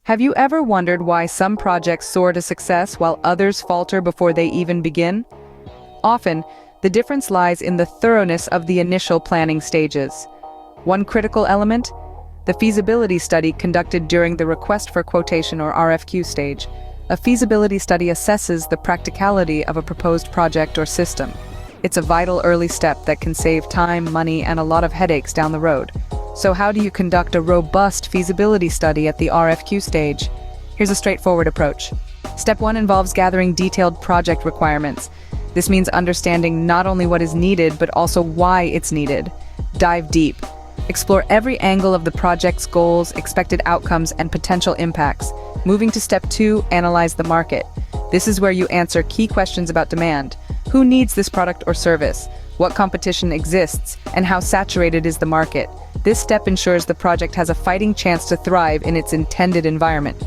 Have you ever wondered why some projects soar to success while others falter before they even begin? Often, the difference lies in the thoroughness of the initial planning stages. One critical element? The feasibility study conducted during the request for quotation or RFQ stage. A feasibility study assesses the practicality of a proposed project or system. It's a vital early step that can save time, money, and a lot of headaches down the road. So how do you conduct a robust feasibility study at the RFQ stage? Here's a straightforward approach. Step 1 involves gathering detailed project requirements. This means understanding not only what is needed, but also why it's needed. Dive deep. Explore every angle of the project's goals, expected outcomes, and potential impacts. Moving to step 2, analyze the market. This is where you answer key questions about demand. Who needs this product or service? What competition exists? And how saturated is the market? This step ensures the project has a fighting chance to thrive in its intended environment.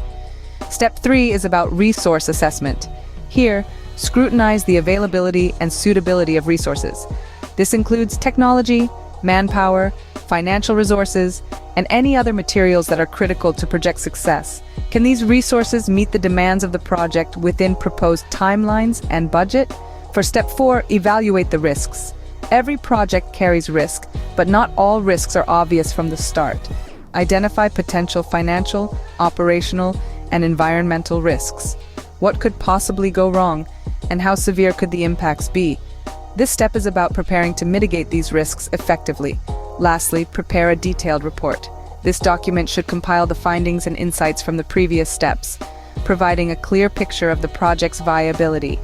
Step 3 is about resource assessment. Here, scrutinize the availability and suitability of resources. This includes technology, manpower, financial resources, and any other materials that are critical to project success. Can these resources meet the demands of the project within proposed timelines and budget? For step 4, evaluate the risks. Every project carries risk, but not all risks are obvious from the start. Identify potential financial, operational, and environmental risks. What could possibly go wrong, and how severe could the impacts be? This step is about preparing to mitigate these risks effectively. Lastly, prepare a detailed report. This document should compile the findings and insights from the previous steps, providing a clear picture of the project's viability.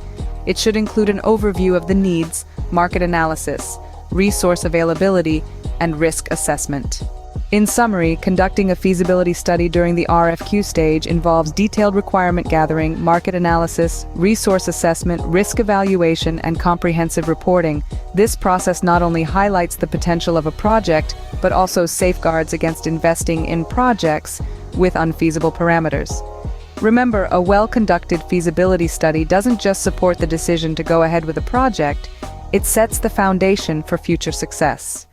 It should include an overview of the needs, market analysis, resource availability, and risk assessment. In summary, conducting a feasibility study during the RFQ stage involves detailed requirement gathering, market analysis, resource assessment, risk evaluation, and comprehensive reporting. This process not only highlights the potential of a project, but also safeguards against investing in projects with unfeasible parameters. Remember, a well-conducted feasibility study doesn't just support the decision to go ahead with a project, it sets the foundation for future success.